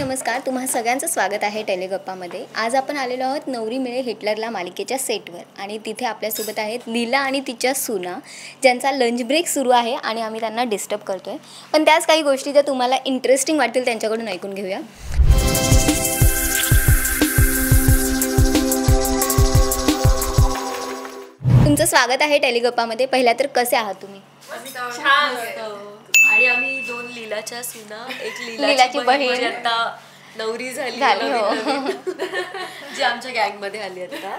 नमस्कार. तुम्हा सगळ्यांचं स्वागत आहे टेलिगप्पामध्ये. आज आपण आलेलो आहोत नवरी मिळे हिटलरला मालिकेच्या सेटवर आणि तिथे आपल्यासोबत आहेत लीला आणि तिच्या सुना, ज्यांचा लंच ब्रेक सुरू आहे आणि आम्ही त्यांना डिस्टर्ब करतो आहे. पण त्याच काही गोष्टी ज्या तुम्हाला इंटरेस्टिंग वाटतील त्यांच्याकडून ऐकून घेऊया. तुमचं स्वागत आहे टेलिगप्पामध्ये. पहिल्या तर कसे आहात तुम्ही? छान. आणि आम्ही दोन लीलाच्या सुना, एक लीलाची बहीण आता नवरी झाली जी आमच्या गँग मध्ये आली आता.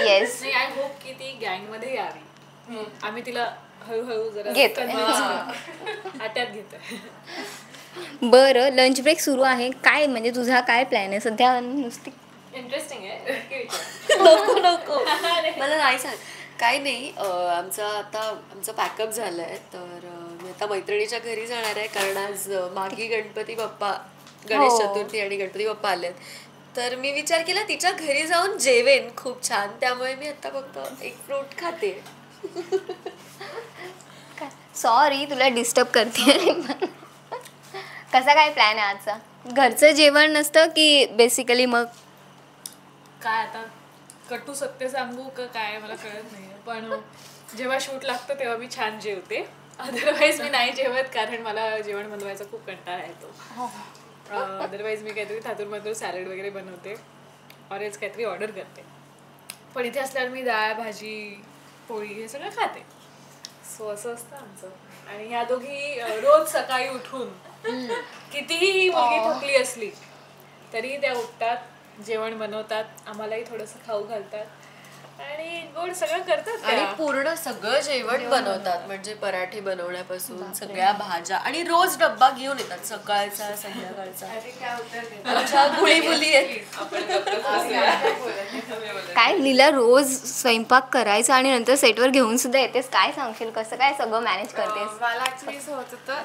येस, आय होप की ती गँग मध्ये यावी. आम्ही तिला हळूहळू जरा हातात घेतोय. बरं, लंच ब्रेक सुरू आहे. काय म्हणजे तुझा काय प्लॅन आहे सध्या? नुसती इंटरेस्टिंग आहे. नको मला नाही सांग. काही नाही, आमचं पॅकअप झालंय. तर मी आता मैत्रिणीच्या घरी जाणार आहे, कारण आज मागी गणपती बाप्पा, गणेश चतुर्थी आणि गणपती बाप्पा आलेत. तर मी विचार केला तिच्या घरी जाऊन जेवेन खूप छान. त्यामुळे मी आता फक्त एक फ्रूट खाते. सॉरी तुला डिस्टर्ब करते. कसा काय प्लॅन आहे आजचा? घरचं जेवण नसतं की बेसिकली मग काय आता कटू सत्य सांगू का काय मला कळत नाही. पण जेव्हा शूट लागतं तेव्हा मी छान जेवते. अदरवाईज मी नाही जेवत, कारण मला जेवण बनवायचा खूप कंटाळा येतो. अदरवाईज मी काहीतरी थातूरमातूर सॅलड वगैरे बनवते, ऑरेंज काहीतरी ऑर्डर करते. पण इथे असल्यावर मी डाळ, भाजी, पोळी हे सगळं खाते. सो असं असतं आमचं. आणि ह्या दोघी रोज सकाळी उठून कितीही मुलगी थकली असली तरी त्या उठतात, जेवण बनवतात, आम्हालाही थोडंसं खाऊ घालतात आणि गोड सगळं करतात. आणि पूर्ण सगळं जेवण बनवतात, म्हणजे पराठे बनवण्यापासून सगळ्या भाज्या. आणि रोज डब्बा घेऊन येतात, सकाळचा संध्याकाळचा. गुळीबुली काय लीला, रोज स्वयंपाक करायचा आणि नंतर सेटवर घेऊन सुद्धा येतेस. काय सांगशील, कसं काय सगळं मॅनेज करतेस? मला ऍक्च्युली असं होत होतं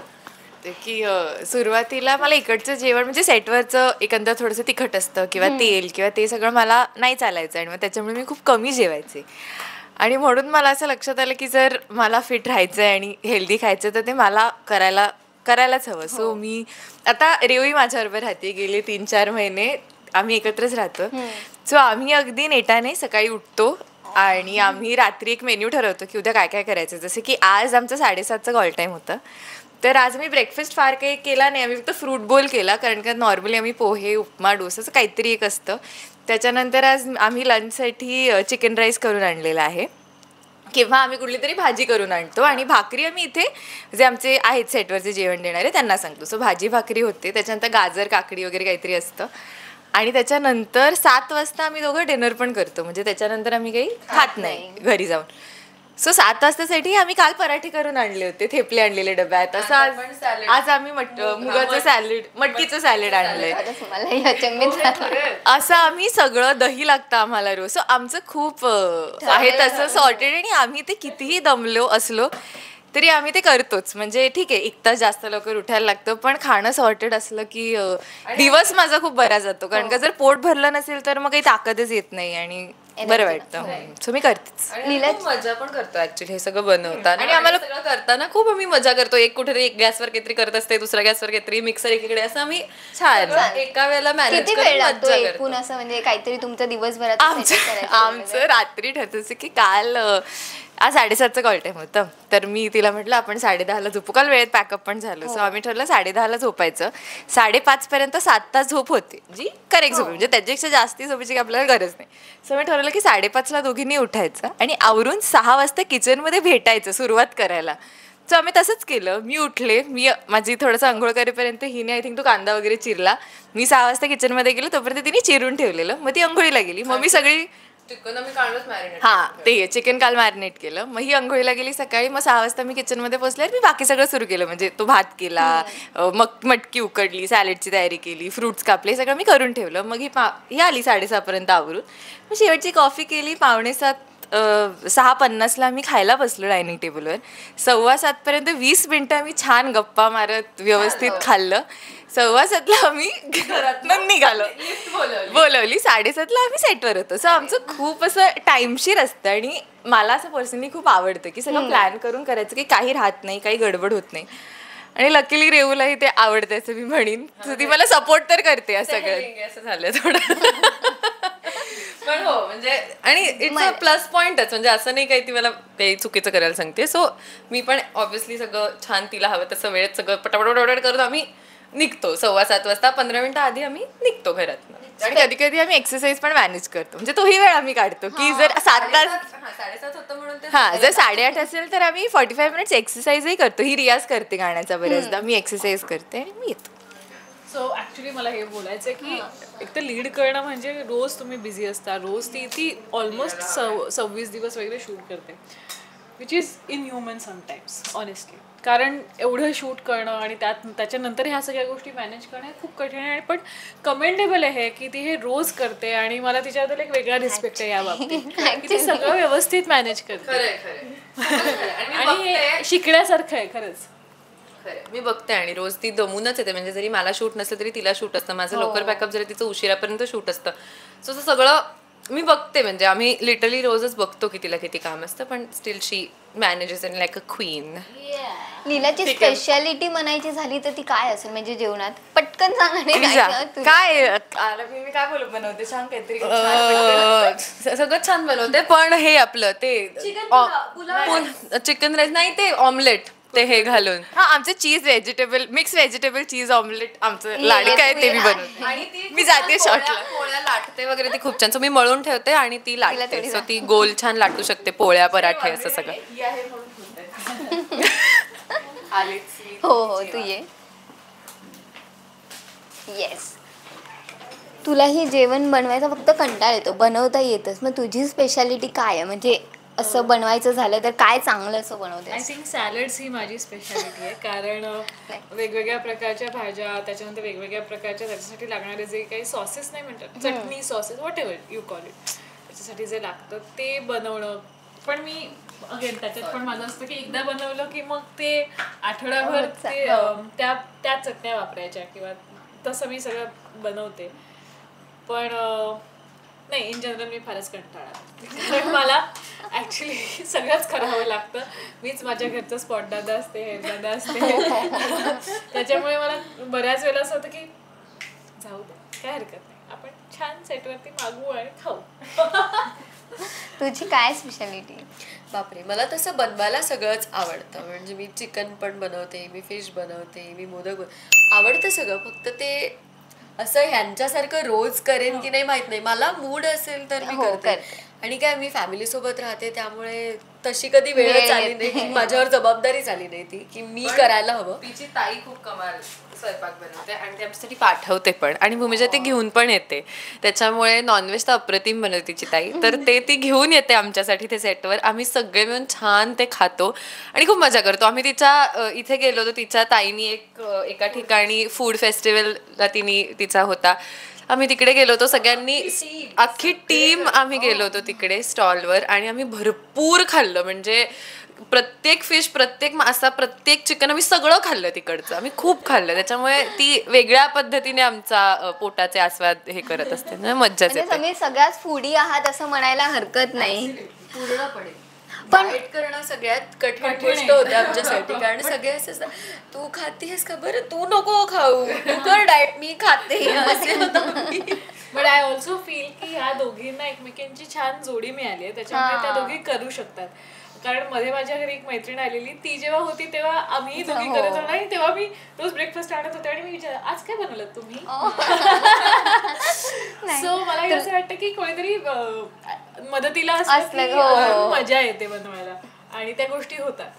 की सुरुवातीला मला इकडचं जेवण म्हणजे सेटवरचं एकंदर थोडंसं तिखट असतं किंवा तेल किंवा ते सगळं मला नाही चालायचं. आणि मग त्याच्यामुळे मी खूप कमी जेवायचे. आणि म्हणून मला असं लक्षात आलं की जर मला फिट राहायचं आहे आणि हेल्दी खायचं तर ते मला करायलाच हवं. सो मी आता रेवही माझ्याबरोबर राहते. गेले 3-4 महिने आम्ही एकत्रच राहतो. सो आम्ही अगदी नेटाने सकाळी उठतो आणि आम्ही रात्री एक मेन्यू ठरवतो की उद्या काय काय करायचं. जसं की आज आमचं 7:30चं कॉल टाईम होतं. तर आज आम्ही ब्रेकफास्ट फार काही केला नाही. आम्ही फक्त फ्रूट बोल केला, कारण का नॉर्मली आम्ही पोहे, उपमा, डोसा असं काहीतरी एक असतं. त्याच्यानंतर आज आम्ही लंचसाठी चिकन राईस करून आणलेला आहे किंवा आम्ही कुठली तरी भाजी करून आणतो. आणि भाकरी आम्ही इथे जे आमचे आहेत सेटवरचे जेवण देणारे त्यांना सांगतो. सो भाजी भाकरी होते, त्याच्यानंतर गाजर काकडी वगैरे काहीतरी असतं. आणि त्याच्यानंतर 7 वाजता आम्ही दोघं डिनर पण करतो, म्हणजे त्याच्यानंतर आम्ही काही खात नाही घरी जाऊन. सो 7 वाजतासाठी आम्ही काल पराठे करून आणले होते, थेपले आणलेले डब्यात. असं आज आम्ही मुगाचं सॅलेड, मटकीचं सॅलेड आणलंय. असं आम्ही सगळं, दही लागतं आम्हाला रोज. सो आमचं खूप आहे तसं सॉर्टेड. आणि आम्ही ते कितीही दमलो असलो तरी आम्ही ते करतोच. म्हणजे ठीक आहे 1 तास जास्त लवकर उठायला लागतं, पण खाणं सॉर्टेड असलं की दिवस माझा खूप बरा जातो. कारण का जर पोट भरलं नसेल तर मग काही ताकदच येत नाही आणि बरं वाटतं. सो मी करतेच. मजा पण करतो ऍक्च्युली हे सगळं बनवताना. आणि आम्हाला सगळं करताना खूप आम्ही मजा करतो. एक कुठेतरी एक गॅसवर काहीतरी करत असते, दुसऱ्या गॅसवर काहीतरी, मिक्सर एकीकडे, असं आम्ही छान एका वेळेला मॅनेज करून असं म्हणजे काहीतरी तुमचं दिवसभरात आमचं रात्री ठरतं की काल आज 7:30चं कॉल टाईम होतं. तर मी तिला म्हटलं आपण 10:30ला झोपू. काल वेळेत पॅकअप पण झालं. सो आम्ही ठरलं 10:30ला झोपायचं. 5:30 पर्यंत 7 तास झोप होते, जी करेक्ट झोप, म्हणजे त्याच्यापेक्षा जास्ती झोपायची आपल्याला गरज नाही. सो मी ठरवलं की 5:30ला दोघींनी उठायचं आणि आवरून 6 वाजता किचनमध्ये भेटायचं, सुरुवात करायला. सो आम्ही तसंच केलं. मी उठले, माझी थोडंसं आंघोळ करेपर्यंत हिने आय थिंक तो कांदा वगैरे चिरला. मी 6 वाजता किचनमध्ये गेलो, तोपर्यंत तिने चिरून ठेवलेलं. मग ती आंघोळीला गेली. मग मी सगळी चिकन आम्ही कालच मॅरिनेट, ते चिकन काल मॅरिनेट केलं. मग ही अंघोळीला गेली सकाळी. मग 6 वाजता मी किचनमध्ये पोचले. मी बाकी सगळं सुरू केलं, म्हणजे तो भात केला, मटकी उकडली, सॅलेडची तयारी केली, फ्रुट्स कापले, सगळं मी करून ठेवलं. मग ही आली 6:30पर्यंत आवरून. मग शेवटची कॉफी केली. 6:50ला मी खायला बसलो डायनिंग टेबलवर. 7:15 पर्यंत 20 मिनिटं आम्ही छान गप्पा मारत व्यवस्थित खाल्लं. 7:15ला आम्ही घरातून निघालो, बोलवली. 7:30ला आम्ही सेटवर होतो. सो आमचं खूप असं टाईमशीर असतं. आणि मला असं पर्सनली खूप आवडतं की सगळं प्लॅन करून करायचं, की काही राहत नाही, काही गडबड होत नाही. आणि लकीली रेऊलाही ते आवडते असं मी म्हणेन. ती मला सपोर्ट तर करते या सगळं. असं झालं थोडं. पण हो म्हणजे आणि इट्स अ प्लस पॉइंटच, म्हणजे असं नाही काही ती मला काही चुकीचं करायला सांगते. सो मी पण ऑब्व्हियसली सगळं छान तिला हवं तसं वेळेत सगळं पटापट करून आम्ही निघतो. 6:15 वाजता 15 मिनिटं आधी आम्ही निघतो घरातनं. आणि कधी कधी आम्ही एक्सरसाइज पण मॅनेज करतो, म्हणजे तोही वेळ आम्ही काढतो की जर 7 तास 7:30 होतं म्हणून ते हा जर 8:30 असेल तर आम्ही 45 मिनिट्स एक्सरसाइजही करतो. ही रियाज करते गाण्याचा बऱ्याचदा, मी एक्सरसाइज करते आणि मी येतो. सो ॲक्च्युली मला हे बोलायचं आहे की एक तर लीड करणं म्हणजे रोज तुम्ही बिझी असता, रोज ती ऑलमोस्ट 26 दिवस वगैरे शूट करते, which is inhuman sometimes honestly. कारण एवढं शूट करणं आणि त्याच्यानंतर ह्या सगळ्या गोष्टी मॅनेज करणं खूप कठीण आहे. पण कमेंडेबल आहे की ती हे रोज करते आणि मला तिच्याबद्दल एक वेगळा रिस्पेक्ट आहे या बाबतीत की ती सगळं व्यवस्थित मॅनेज करते आणि हे शिकण्यासारखं आहे खरंच. मी बघते आणि रोज ती दमूनच येते, म्हणजे जरी मला शूट नसलं तरी तिला शूट असतं. माझं लवकर पॅकअप झालं तिचं उशिरापर्यंत शूट असतं. सो सगळं मी बघते, म्हणजे आम्ही लिटरली रोजच बघतो की तिला किती काम असतं, पण still she manages in like a queen. लीलाची स्पेशालिटी म्हणायची झाली तर ती काय असेल म्हणजे जेवणात? पटकन सांगा काय मी काय बोलू बनवते, सांग काहीतरी. सगळं छान बनवते, पण हे आपलं ते चिकन राईस नाही, ते ऑमलेट ते हे घालून. हा आमचं cheese vegetable mix vegetable cheese omelette आमचं लाडकं आहे, ते मी बनवते. आणि मी जाते शॉर्टला. पोळ्या लाटते वगैरे ती खूप छान. सो मी मळून ठेवते आणि ती लाटते. सो ती गोल छान लाटू शकते, पोळ्या पराठे असं सगळं. हो तू ये. येस. तुलाही जेवण बनवायचा फक्त कंटाळा येतो, बनवता येतच. मग तुझी स्पेशालिटी काय आहे? म्हणजे असं बनवायचं झालं तर काय चांगलं असं बनवते? आय थिंक सॅलड्स ही माझी स्पेशालिटी आहे. कारण वेगवेगळ्या प्रकारच्या भाज्या, त्याच्यानंतर वेगवेगळ्या प्रकारच्या त्याच्यासाठी लागणारे जे काही सॉसेस नाही म्हणतात, chutney sauces whatever you call it, त्याच्यासाठी जे लागतं ते बनवणं. पण मी अगेन त्याच्यात पण माझं असतं की एकदा बनवलं की मग ते आठवड्याभर ते त्या चटण्या वापरायच्या किंवा तसं मी सगळं बनवते. पण नाही, इन जनरल मी फारच कंटाळा, कारण मला ॲक्च्युली सगळंच करावं लागतं. मीच माझ्या घरचं स्पॉट दादा असते, हेड दादा असते. त्याच्यामुळे मला बऱ्याच वेळेला असं होतं की जाऊ दे, काय हरकत नाही, आपण छान सेटवरती मागवू आणि खाऊ. तुझी काय स्पेशालिटी? बापरे, मला तसं बनवायला सगळंच आवडतं. म्हणजे मी चिकन पण बनवते, मी फिश बनवते, मी मोदक आवडतं सगळं. फक्त ते असं ह्यांच्यासारखं रोज करेन की नाही माहित नाही. मला मूड असेल तर मी करते. आणि काय मी फॅमिली सोबत राहते त्यामुळे तशी कधी वेळच आली नाही की माझ्यावर जबाबदारी झाली नाही ती की मी करायला हवं. तिची ताई खूप कमाल स्वयंपाक बनवते आणि त्यासाठी पाठवते पण, आणि भूमिजा ते घेऊन पण येते. त्याच्यामुळे नॉनव्हेज तर अप्रतिम बनवते तिची ताई. तर ती घेऊन येते आमच्यासाठी ते सेटवर. आम्ही सगळे मिळून छान ते खातो आणि खूप मजा करतो. आम्ही तिच्या इथे गेलो होतो, तिच्या ताईनी एका ठिकाणी फूड फेस्टिवलला तिचा होता. आम्ही तिकडे गेलो होतो, सगळ्यांनी अख्खी टीम आम्ही गेलो होतो तिकडे स्टॉलवर आणि आम्ही भरपूर खाल्लं. म्हणजे प्रत्येक फिश, प्रत्येक मासा, प्रत्येक चिकन आम्ही सगळं खाल्लं तिकडचं. आम्ही खूप खाल्लं. त्याच्यामुळे ती वेगळ्या पद्धतीने आमचा पोटाचे आस्वाद हे करत असते, मज्जाच येते. तुम्ही सगळ्याच फूडी आहात असं म्हणायला हरकत नाही पूर्णपणे. पण डाएट करणं सगळ्यात कठीण गोष्ट होते आमच्यासाठी. कारण सगळे असे तू खातेस का, बरं तू नको खाऊ, तू कर डाएट, मी खाते असे होतं. बट आय ऑल्सो फील की ह्या दोघींना एकमेकांची छान जोडी मिळाली आहे, त्याच्यामुळे त्या दोघी करू शकतात. कारण मध्ये माझ्या घरी एक मैत्रीण आलेली, ती जेव्हा होती तेव्हा आम्ही दोघी करत होतो आणि तेव्हा मी रोज ब्रेकफास्ट आणत होते आणि मी विचार आज काय बनवलं तुम्ही. सो मला असं वाटतं की कोणीतरी मदतीला असलं मजा येते बनवायला आणि त्या गोष्टी होतात.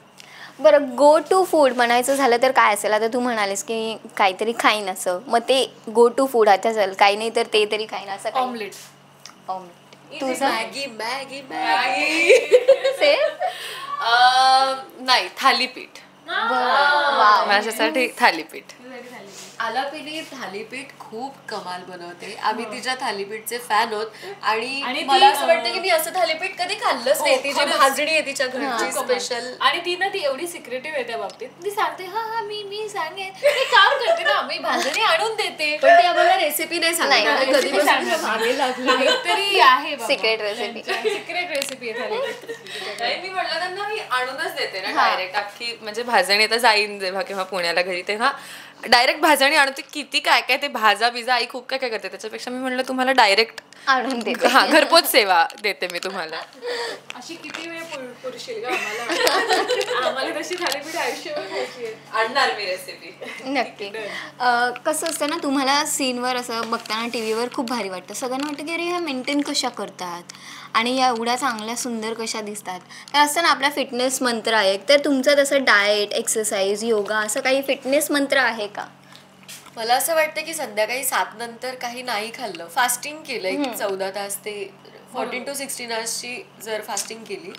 बरं, गो टू फूड म्हणायचं झालं तर काय असेल? आता तू म्हणालीस की काहीतरी खाईन असं, मग ते गो टू फूड आता असेल, काही नाही तर ते तरी खाईन असं? ऑमलेट. तुझं? मॅगी मॅगी मॅगी नाही, थालीपीठ. माझ्यासाठी थालीपीठ. आलापिनी थालीपीठ खूप कमाल बनवते. आम्ही तिच्या थालीपीठचे फॅन आहोत आणि ती मला असं वाटतं की मी असं थालीपीठ कधी खाल्लंच नाही. ती जी भाजणी आहे तिच्या घरची स्पेशल, आणि ती ना ती एवढी सिक्रेटिव्ह आहे त्या बाबतीत. ती सांगते हा मी सांगेन, मी काम करते ना, मी भाजणी आणून देते, पण ती आम्हाला तुम्हाला रेसिपी नाही सांगणार नाही. कधी मागे लागलं काहीतरी आहे Secret recipe. सिक्रेट रेसिपी आहे. नाही, मी म्हटलं त्यांना मी आणूनच देते ना डायरेक्ट अख्खी, म्हणजे भाजणी आता जाईन जेव्हा किंवा पुण्याला घरी तेव्हा डायरेक्ट भाजणी आणते. किती काय काय ते भाजा बिजा आई खूप काय काय करते, त्याच्यापेक्षा मी म्हटलं तुम्हाला डायरेक्ट आणून देते. हा घरपोच सेवा देते मी तुम्हाला. अशी किती वेळ पुरशील का आम्हाला? आम्हाला तशी थालीपीठ आयुष्यभर खायची आहे. आणणार मी रेसिपी. नक्की. कसं असतं ना, तुम्हाला सीनवर असं बघताना टी व्हीवर खूप भारी वाटतं. सगळ्यांना वाटतं की अरे ह्या मेंटेन कशा करतात आणि या एवढ्या चांगल्या सुंदर कशा दिसतात. तर असतं ना आपला फिटनेस मंत्र आहे, तर तुमचा तसं डाएट, एक्सरसाइज, योगा असं काही फिटनेस मंत्र आहे का? मला असं वाटतं की संध्याकाळी 7 नंतर काही नाही खाल्लं, फास्टिंग केलं एक 14 तास ते 14 to 16 आवर्सची जर फास्टिंग केली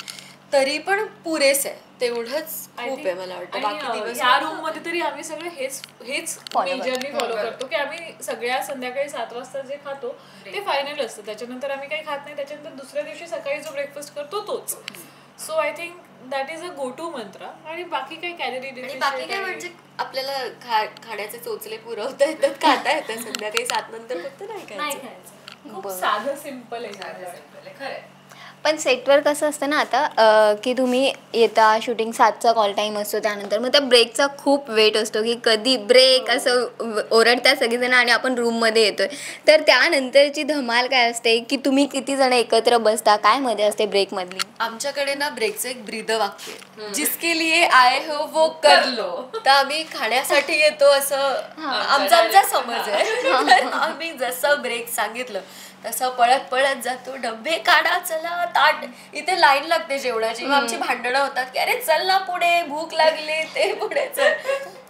तरी पण पुरेस आहे. तेवढंच खूप आहे मला वाटतं. बाकी दिवस ह्या रूम मध्ये तरी आम्ही सगळे हेच Follow मेजरली फॉलो करतो की आम्ही सगळ्या संध्याकाळी 7 वाजता जे खातो ते फायनल असतं. त्याच्यानंतर आम्ही काही खात नाही. त्याच्यानंतर दुसऱ्या दिवशी सकाळी जो ब्रेकफास्ट करतो तोच. So I think that is a go to mantra. आणि बाकी काही कॅलरी आणि बाकी काय म्हणजे आपल्याला खाण्याचे चोचले पुरवता येतात, खाता येतात संध्याकाळी 7 नंतर, फक्त नाही नाही खायचं. खायचं. खूप साधं सिम्पल आहे. खरंय. पण सेटवर कसं असतं ना आता की तुम्ही येता, शूटिंग 7चा कॉल टाईम असतो, त्यानंतर मग त्या ब्रेकचा खूप वेट असतो की कधी ब्रेक असं ओरडतात सगळेजण आणि आपण रूममध्ये येतोय. तर त्यानंतरची धमाल काय असते की तुम्ही किती जण एकत्र बसता, काय मजा असते ब्रेकमधली? आमच्याकडे ना ब्रेकचं एक ब्रीद वाक्य आहे, जिसके लिए आए हो वो कर लो. तर आम्ही खाण्यासाठी येतो असं आमचा समज आहे. तर आम्ही जसं ब्रेक सांगितलं तसं पळत पळत जातो, डब्बे काढा, चला ताट. इथे लाईन लागते जेवणाची. मग आमची भांडणं होतात की अरे चल ना पुढे, भूक लागली, ते पुढे चल.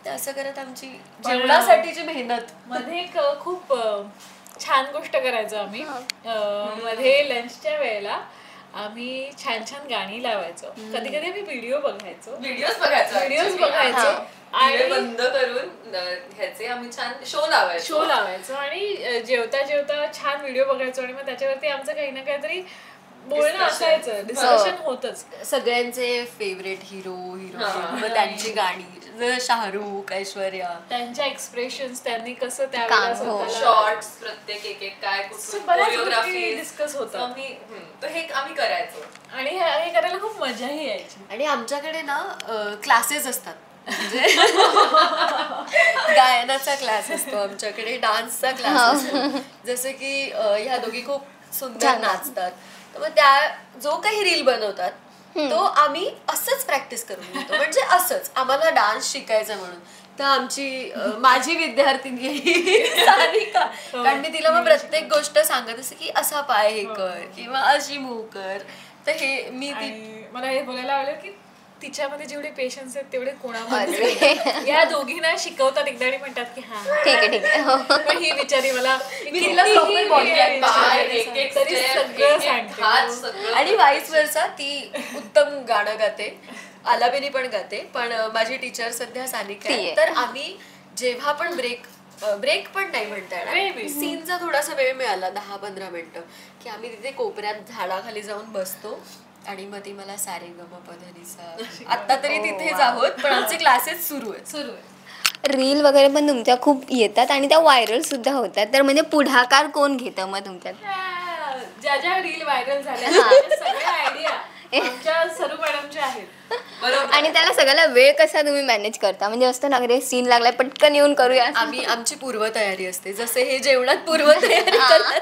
तर असं करत आमची जेवणासाठीची मेहनत. मध्ये एक खूप छान गोष्ट करायचो आम्ही. मध्ये लंचच्या वेळेला आम्ही छान छान गाणी लावायचो. कधी कधी आम्ही व्हिडिओ बघायचो आणि बंद करून ह्याचे आम्ही छान शो लावायचो आणि जेवता जेवता छान व्हिडिओ बघायचो. आणि मग त्याच्यावरती आमचं काही ना काहीतरी बोलणं असायचं, डिस्कशन होतच. सगळ्यांचे फेवरेट हिरो हिरोईन, मग त्यांची गाणी, शाहरुख, ऐश्वर्या, त्यांच्या एक्सप्रेशन्स, त्यांनी कसं त्यावेळेला शॉर्ट्स, प्रत्येक एक काय कोरिओग्राफी डिस्कस होतं. हे आम्ही करायचो आणि हे करायला खूप मजाही यायची. आणि आमच्याकडे ना क्लासेस असतात. म्हणजे गायनाचा क्लास असतो आमच्याकडे, डान्सचा क्लास असतो. जसं की ह्या दोघी खूप सुंदर नाचतात, तर मग त्या जो काही रील बनवतात तो आम्ही असंच प्रॅक्टिस करून घेतो. म्हणजे असंच आम्हाला डान्स शिकायचा म्हणून. तर आमची माझी विद्यार्थिनी सारिका, कारण मी तिला मग प्रत्येक गोष्ट सांगत असते की असा पाय हे कर किंवा अशी मूव कर. तर हे मी मला हे बोलायला आवडेल की तिच्यामध्ये जेवढे पेशन्स आहेत तेवढे कोणामध्ये या दोघींना शिकवतात एकदा आणि म्हणतात की हा ठीक आहे. पण ही बिचारी मला सगळं सांगते. आणि वाईस वर्सा ती उत्तम गाणं गाते, आलापेनी पण गाते. पण माझी टीचर सध्या सानिका आहे. तर आम्ही जेव्हा पण ब्रेक पण नाही म्हणता येणार, सीनचा थोडासा वेळ मिळाला 10-15 मिनिटं की आम्ही तिथे कोपऱ्यात झाडाखाली जाऊन बसतो आणि मग ती मला सारे गम पधनीसा. आता तरी तिथेच आहोत, पण आमचे क्लासेस सुरू आहे. रील वगैरे पण तुमच्या खूप येतात आणि त्या व्हायरल सुद्धा होतात. तर म्हणजे पुढाकार कोण घेतं मग तुमच्यात? ज्या रील व्हायरल झाल्या सगळ्या आयडिया आमच्या सरू मॅडमच्या आहेत. आणि त्याला सगळ्याला वेळ कसा तुम्ही मॅनेज करता? म्हणजे असतं ना रे सीन लागलाय पटकन येऊन करूया. आमची पूर्वतयारी असते, जसे हे जेवणात पूर्वतयारी करतात.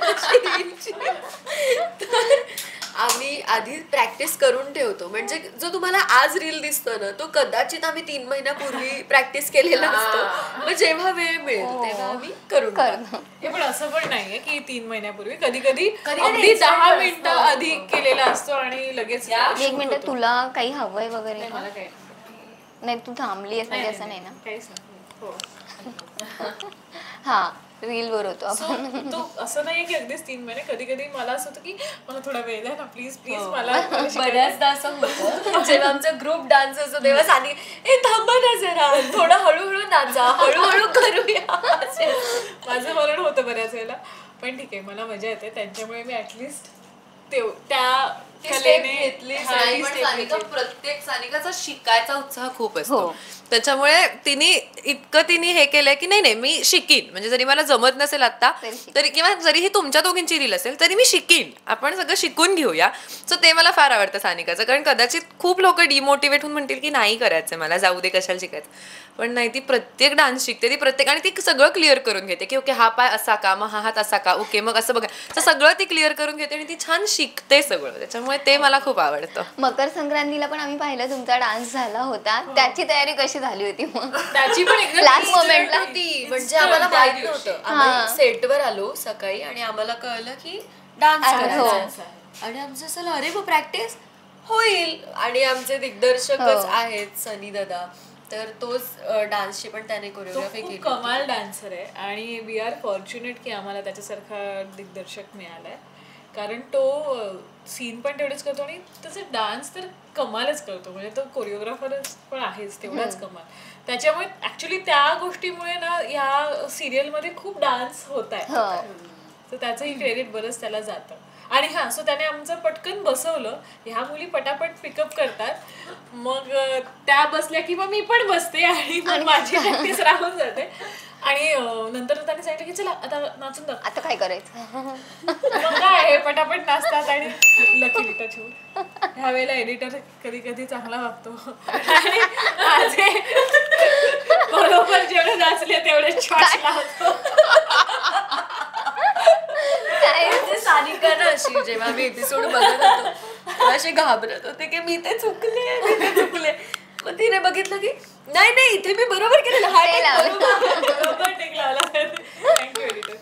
तर आम्ही आधी प्रॅक्टिस करून ठेवतो. म्हणजे जो तुम्हाला आज रील दिसतो ना, तो कदाचित आम्ही 3 महिन्यापूर्वी प्रॅक्टिस केलेला असतो. मग जेव्हा वेळ मिळेल तेव्हा आम्ही करून हे पण असं पण नाहीये की 3 महिन्यापूर्वी, कधी कधी अगदी 10 मिनिटं आधी केलेला असतो आणि लगेच. एक मिनिट, तुला काही हवंय वगैरे? मला काय नाही, तू थांबली आहेस म्हणजे असं नाही ना? काहीच नाही. हा, रील वर होतो आपण. तो असं नाहीये की अगदीच 3 महिने. कधी कधी मला असं होतं की मला थोडा वेळ द्या ना प्लीज मला. बऱ्याचदा असं होतं जेव्हा आमचा ग्रुप डान्स असतो तेव्हा ए थांबा ना जरा, थोडं हळूहळू नाचा, हळूहळू करूया. माझं मरण होतं बऱ्याच वेळेला. पण ठीक आहे, मला मजा येते त्यांच्यामुळे. मी ऍटलिस्ट त्या घेतली. प्रत्येक सानिकाचा शिकायचा उत्साह खूप असतो. त्याच्यामुळे तिने हे केलंय की नाही मी शिकीन, म्हणजे जरी मला जमत नसेल आता तरी किंवा जरी ही तुमच्या दोघींची रील असेल तरी मी शिकीन, आपण सगळं शिकून घेऊया. सो ते मला फार आवडतं सानिकाचं, कारण कदाचित खूप लोक डिमोटिवेट होऊन म्हणतील की नाही करायचं मला, जाऊ दे कशाला शिकायचं, पण नाही ती प्रत्येक डान्स शिकते, ती प्रत्येक, आणि ती सगळं क्लिअर करून घेते की ओके हा पाय असा का, मग हा हात असा का, ओके मग असं बघा, तर सगळं ती क्लिअर करून घेते आणि ती छान शिकते सगळं, त्याच्यामुळे ते मला खूप आवडतं. मकर संक्रांतीला पण आम्ही पाहिलं तुमचा डान्स झाला होता, त्याची तयारी कशी झाली होती मग? त्याची पण एकदम लास्ट मोमेंटला होती, म्हणजे आम्हाला माहित नव्हतं, आम्ही सेटवर आलो सकाळी आणि आम्हाला कळलं की डान्स करायचा आणि आमचं असं अरे मग प्रॅक्टिस होईल, आणि आमचे दिग्दर्शकच आहेत सनी दादा, तर तोच डान्सची पण त्याने कोरिओग्राफी केली. कमाल डान्सर आहे आणि वी आर फॉर्च्युनेट की आम्हाला त्याच्यासारखा दिग्दर्शक मिळालाय, कारण तो सीन पण तेवढेच करतो आणि त्याचा डान्स तर कमालच करतो, म्हणजे तो कोरिओग्राफरच पण आहेच तेवढाच कमाल. त्याच्यामुळे ऍक्च्युली त्या गोष्टीमुळे ना या सिरियलमध्ये खूप डान्स होत आहे, तर त्याचंही क्रेडिट बरंच त्याला जातं. आणि हा सो त्याने आमचं पटकन बसवलं, ह्या मुली पटापट पिकअप करतात, मग त्या बसल्या की मग मी पण बसते आणि मग माझी प्रॅक्टिस राहून जाते. आणि नंतर त्याने सांगितलं की चला आता नाचून दाखव, आता काय करायचं, मग काय हे पटापट नाचतात. आणि लकी टच ह्या वेळेला एडिटर कधी कधी चांगला वागतो आणि माझे बरोबर जेवढे नाचले तेवढे शॉट्स लावतो. सानिका ना अशी जेव्हा मी एपिसोड बघत होतो असे घाबरत होते की मी ते चुकले, मग तिने बघितलं की नाही इथे मी बरोबर केलेलं, हा take बरोबर टेक लावला. Thank you editor.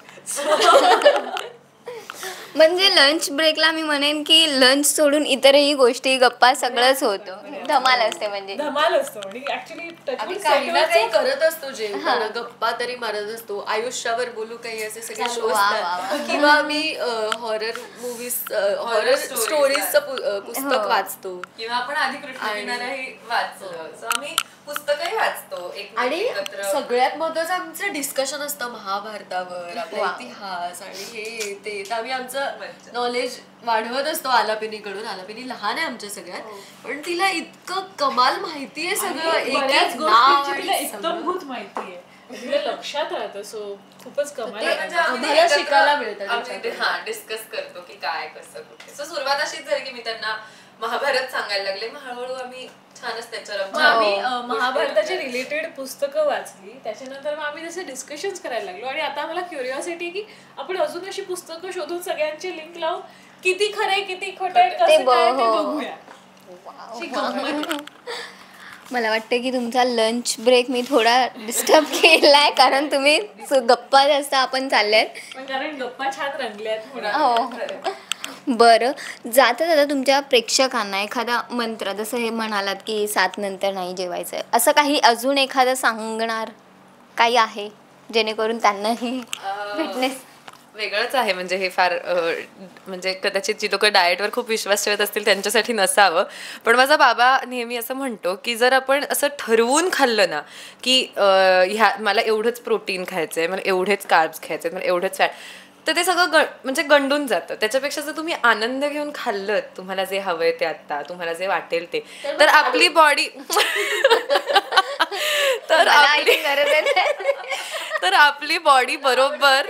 म्हणजे लंच ब्रेकला मी म्हणेन की लंच सोडून इतरही गोष्टी गप्पा सगळंच होतं, धमाल असते, म्हणजे धमाल असतो. आणि ऍक्च्युली आम्ही काही ना काही करत असतो, जेवताना गप्पा तरी मारत असतो, आयुष्यावर बोलू काही असे सगळे शो असतात, किंवा आम्ही हॉरर मूवीज हॉरर स्टोरीजचं पुस्तक वाचतो, किंवा आपण आधी कृष्ण किनाराही वाचलं, सो आम्ही पुस्तकही वाचतो आणि सगळ्यात महत्वाचं आमचं डिस्कशन असतं महाभारतावर, आपला इतिहास आणि हे ते, तर आम्ही आमचं नॉलेज वाढवत असतो आलापिनीकडून. आलापिनी लहान आहे आमच्या सगळ्यात, पण तिला इतकं कमाल माहिती आहे सगळं, एक नाव तिला एकदमभूत माहिती आहे, तिला लक्षात राहतं. सो खूपच कमाल आम्हाला शिकायला मिळतं. हा डिस्कस करतो की काय कसं कुठे. सो सुरुवात अशीच झाली की मी त्यांना महाभारत सांगायला लागले, मग हळूहळू आम्ही छानच त्याच्यावर आम्ही महाभारताचे रिलेटेड पुस्तकं वाचली, त्याच्यानंतर मग आम्ही जसे डिस्कशन्स करायला लागलो. आणि आता आम्हाला क्युरिओसिटी की आपण अजून अशी पुस्तकं शोधून सगळ्यांचे लिंक लावून किती खरंय किती खोटं आहे कसं काय ते बघूया. मला वाटतं की तुमचा लंच ब्रेक मी थोडा डिस्टर्ब केलाय, कारण तुम्ही गप्पा जास्त आपण चालल्यात, कारण गप्पा छान रंगल्यात. हो. बरं, जाता जाता तुमच्या प्रेक्षकांना एखादा मंत्र, जसं हे म्हणालात की 7 नंतर नाही जेवायचं, असं काही अजून एखादं सांगणार काही आहे जेणेकरून त्यांनाही फिटनेस वेगळंच आहे. म्हणजे हे फार म्हणजे कदाचित जी लोक डाएटवर खूप विश्वास ठेवत असतील त्यांच्यासाठी नसावं, पण माझा बाबा नेहमी असं म्हणतो की जर आपण असं ठरवून खाल्लं ना की मला एवढंच प्रोटीन खायचं आहे, मला एवढेच कार्ब्स खायचे आहेत, मला एवढंच फॅट, तर ते सगळं म्हणजे गंडून जातं. त्याच्यापेक्षा जर तुम्ही आनंद घेऊन खाल्लं, तुम्हाला जे हवंय ते आत्ता, तुम्हाला जे वाटेल ते, तर आपली बॉडी तर आपली बॉडी बरोबर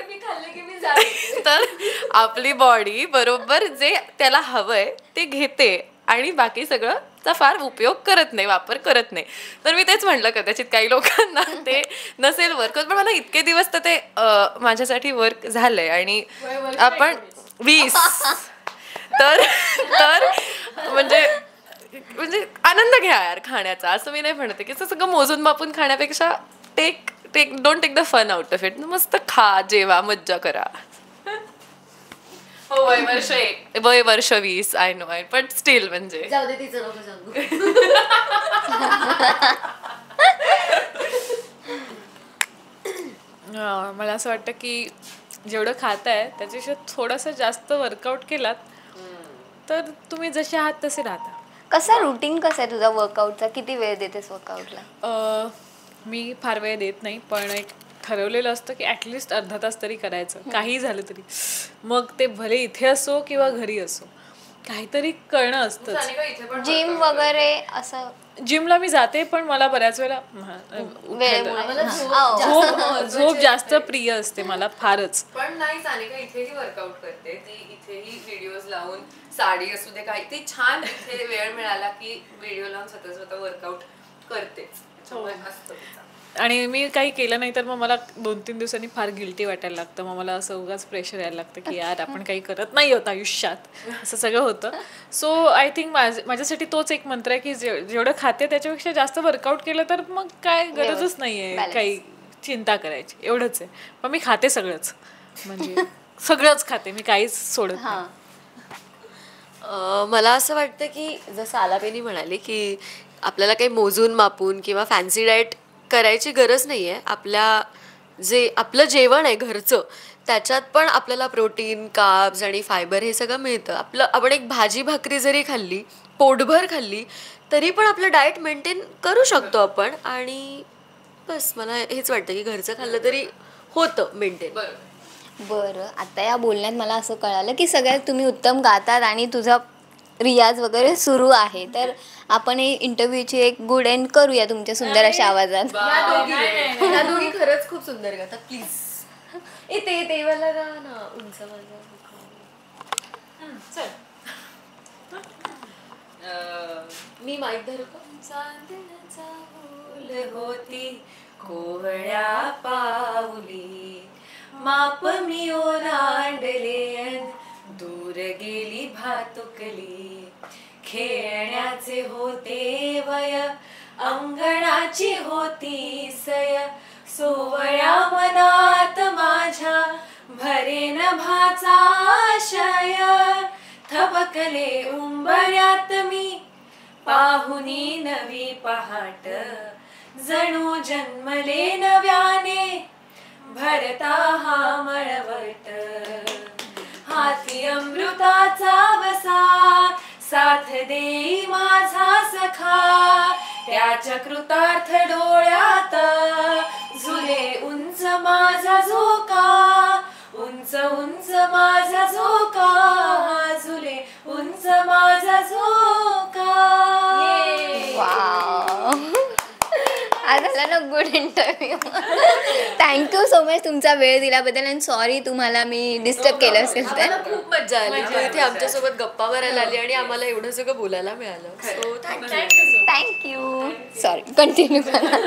तर आपली बॉडी बरोबर जे त्याला हवंय ते घेते आणि बाकी सगळं चा फार उपयोग करत नाही, वापर करत नाही. तर मी तेच म्हटलं, कदाचित काही लोकांना ते नसेल वर्क, पण मला इतके दिवस तर ते माझ्यासाठी वर्क झालंय. आणि आपण 20 तर म्हणजे आनंद घ्या यार खाण्याचा, असं मी नाही म्हणते की सगळं मोजून मापून खाण्यापेक्षा don't take the fun out of it. मस्त खा, जेवा, मज्जा करा. हो, वय वर्ष 20, आय नो, बट स्टील म्हणजे जाऊ दे, तिचं नको सांगू. मला असं वाटतं की जेवढं खाताय त्याच्यापेक्षा थोडंसं जास्त वर्कआउट केलात तर तुम्ही जसे आहात तसे राहता. कसा रुटीन कसा आहे तुझा वर्कआउटचा, किती वेळ देतेस वर्कआउटला? मी फार वेळ देत नाही, पण एक ठरवलेलं असतं की ॲटलिस्ट अर्धा तास तरी करायचं, काही झालं तरी, मग ते भले इथे असो किंवा घरी असो. काहीतरी करणं असतं. जिम वगैरे असं जिमला मी जाते पण मला बऱ्याच वेळा झोप जास्त प्रिय असते मला फारच. पण नाही सानिका इथेही वर्कआउट करते ती, इथेही व्हिडिओज लावून साडी असू दे काही ती छान इथे वेळ मिळाला की व्हिडिओ लावून स्वतः वर्कआउट करतेच. असतं तिचं. आणि मी काही केलं नाही तर मग मला 2-3 दिवसांनी फार गिल्टी वाटायला लागतं. मग मला असं उगाच प्रेशर यायला लागतं की यार आपण काही करत नाही होत आयुष्यात, असं सगळं होतं. सो आय थिंक माझ्यासाठी तोच एक मंत्र आहे की जेवढं खाते त्याच्यापेक्षा जास्त वर्कआउट केलं तर मग काय गरजच नाही आहे काही चिंता करायची, एवढंच आहे. पण मी खाते सगळंच, म्हणजे सगळंच खाते मी, काहीच सोडत नाही. मला असं वाटतं की जसं आलापेनी म्हणाली की आपल्याला काही मोजून मापून किंवा फॅन्सी डाएट करायची गरज नाही आहे. आपलं जेवण आहे घरचं त्याच्यात पण आपल्याला प्रोटीन, कार्ब्स आणि फायबर हे सगळं मिळतं. आपण एक भाजी भाकरी जरी खाल्ली, पोटभर खाल्ली तरी पण आपलं डाएट मेंटेन करू शकतो आपण. आणि बस मला हेच वाटतं की घरचं खाल्लं तरी होतं मेंटेन. बरं, आता या बोलण्यात मला असं कळालं की सगळ्यात तुम्ही उत्तम गातात आणि तुझा रियाज वगैरे सुरू आहे. तर आपण हे इंटरव्ह्यूची एक गुड एंड करूया तुमच्या सुंदर अशा आवाजात. ह्या दोघी खरंच खूप सुंदर गातात. प्लीज ते वाला गा ना, उंच माझा. मी माईक धरू का? चांदण्याचा फूल होती कोवळ्या पाऊली, माप मी ओलांडले दूर गेली भातुकली, खेळण्याचे होते वय अंगणाची होती सय, सोवळ्या मनात माझ्या भरेन भाचा आशय, थबकले उंबऱ्यात मी पाहुनी नवी पहाट, जणू जन्मले नव्याने भरता हा मळवट, हाती अमृताचा वसा साथ देई माझा सखा, त्याच्या कृतार्थ डोळ्यात झुले उंच माझा झोका, उंच उंच माझा झोका, झुले उंच माझा झोका. आज झाला ना good interview. Thank you so much तुमचा वेळ दिल्याबद्दल. आणि सॉरी तुम्हाला मी डिस्टर्ब केलं असेल तर. खूप मजा आली इथे आमच्यासोबत गप्पा मारायला आली आणि आम्हाला एवढं सगळं बोलायला मिळालं. So thank you. सॉरी, कंटिन्यू करा.